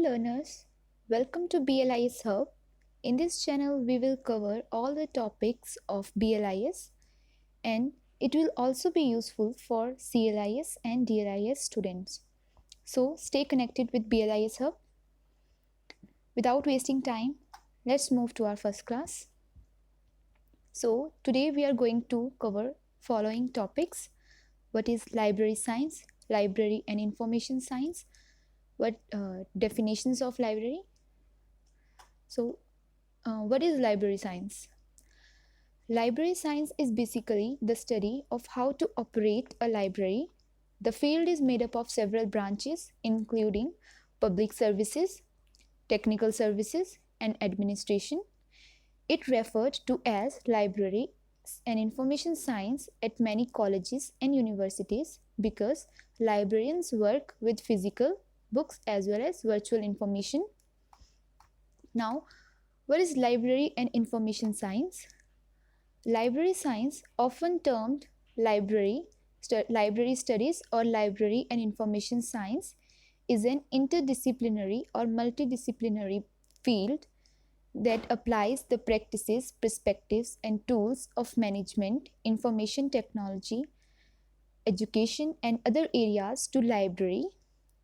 learners, welcome to BLIS Hub. In this channel, we will cover all the topics of BLIS and it will also be useful for CLIS and DLIS students. So stay connected with BLIS Hub. Without wasting time, let's move to our first class. So today we are going to cover following topics. What is library science, library and information science, what definitions of library. So what is library science? Library science is basically the study of how to operate a library. The field is made up of several branches, including public services, technical services, and administration. It referred to as library and information science at many colleges and universities because librarians work with physical books as well as virtual information. Now, what is library and information science? Library science, often termed library studies or library and information science, is an interdisciplinary or multidisciplinary field that applies the practices, perspectives, and tools of management, information technology, education, and other areas to library,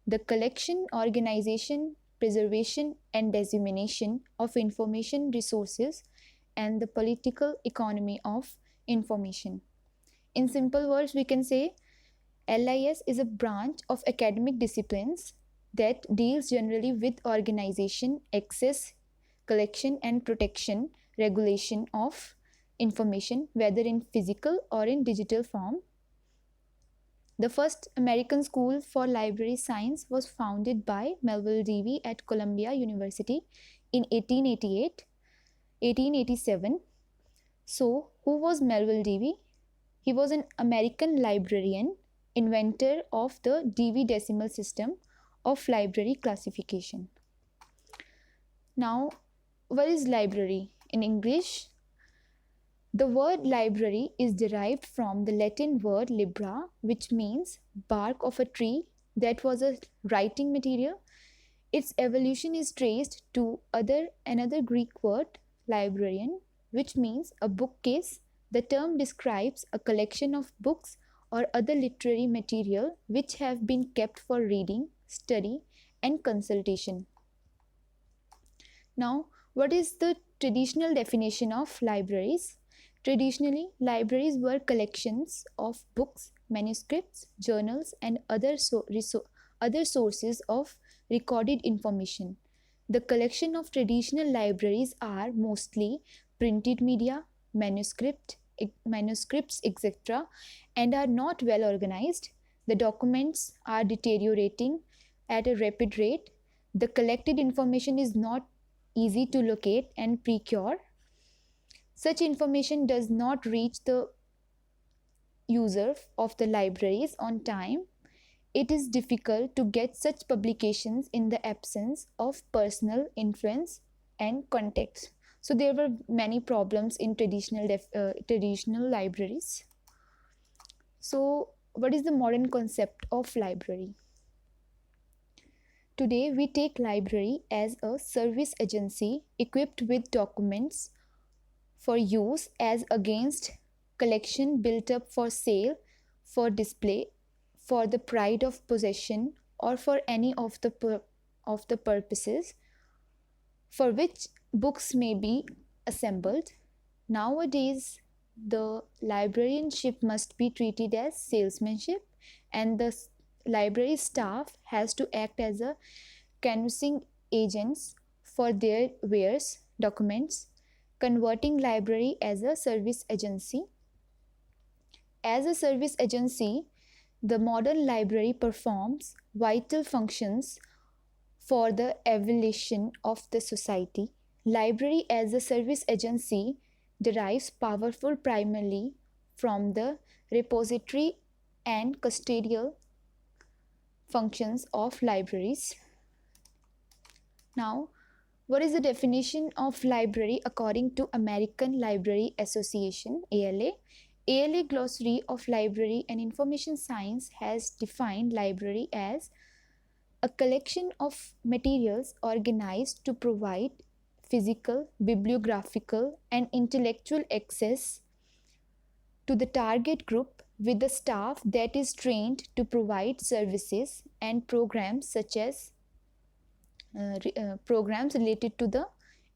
the collection, organization, preservation, and dissemination of information resources, and the political economy of information. In simple words, we can say LIS is a branch of academic disciplines that deals generally with organization, access, collection and protection, regulation of information, whether in physical or in digital form. The first American school for library science was founded by Melville Dewey at Columbia University in 1887. So, who was Melville Dewey? He was an American librarian, inventor of the Dewey Decimal System of library classification. Now, what is library? In English, the word library is derived from the Latin word libra, which means bark of a tree that was a writing material. Its evolution is traced to another Greek word, librarian, which means a bookcase. The term describes a collection of books or other literary material which have been kept for reading, study, and consultation. Now, what is the traditional definition of libraries? Traditionally, libraries were collections of books, manuscripts, journals, and other sources of recorded information. The collection of traditional libraries are mostly printed media, manuscripts, etc., and are not well organized. The documents are deteriorating at a rapid rate. The collected information is not easy to locate and procure. Such information does not reach the user of the libraries on time. It is difficult to get such publications in the absence of personal influence and context. So there were many problems in traditional libraries. So what is the modern concept of library? Today we take library as a service agency equipped with documents for use as against collection built up for sale, for display, for the pride of possession, or for any of the purposes for which books may be assembled. Nowadays, the librarianship must be treated as salesmanship, and the library staff has to act as a canvassing agents for their wares, documents, converting library as a service agency. As a service agency, the modern library performs vital functions for the evolution of the society. Library as a service agency derives powerful primarily from the repository and custodial functions of libraries. Now, what is the definition of library according to American Library Association, ALA? ALA Glossary of Library and Information Science has defined library as A collection of materials organized to provide physical, bibliographical, and intellectual access to the target group with a staff that is trained to provide services and programs such as programs related to the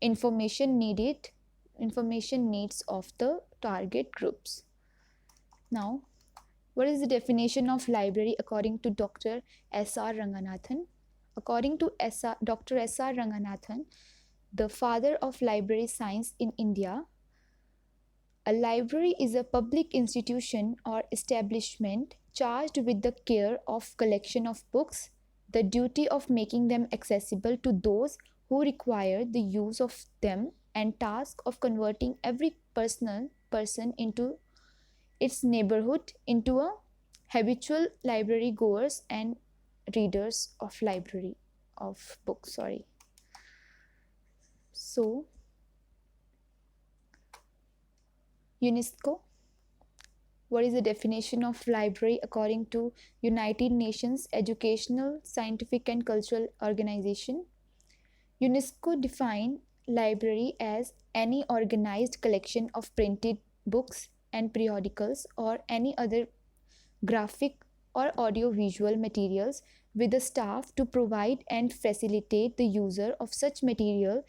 information needed information needs of the target groups. Now, what is the definition of library according to Dr. S.R. Ranganathan? According to Dr. S.R. Ranganathan, the father of library science in India, a library is a public institution or establishment charged with the care of collection of books, the duty of making them accessible to those who require the use of them, and task of converting every person into its neighborhood into a habitual library goers and readers of library of books. So UNESCO, what is the definition of library according to United Nations Educational, Scientific and Cultural Organization? UNESCO defined library as any organized collection of printed books and periodicals or any other graphic or audiovisual materials with a staff to provide and facilitate the user of such material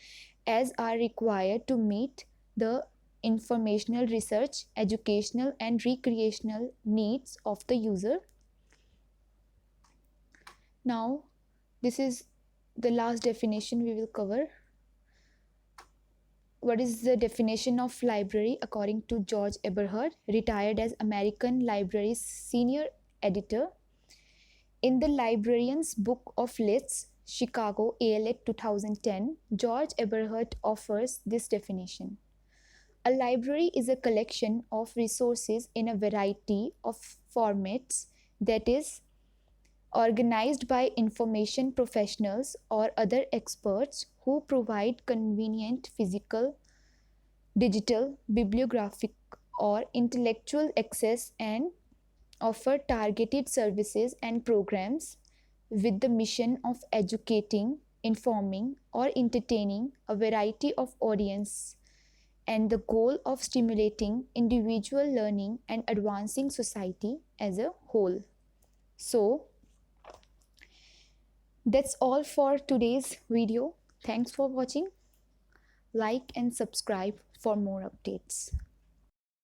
as are required to meet the informational, research, educational and recreational needs of the user. Now, this is the last definition we will cover. What is the definition of library according to George Eberhard, retired as American Library's senior editor? In the Librarian's Book of Lists, Chicago, ALEC 2010, George Eberhard offers this definition. A library is a collection of resources in a variety of formats that is organized by information professionals or other experts who provide convenient physical, digital, bibliographic, or intellectual access and offer targeted services and programs with the mission of educating, informing, or entertaining a variety of audience and the goal of stimulating individual learning and advancing society as a whole. So, that's all for today's video. Thanks for watching. Like and subscribe for more updates.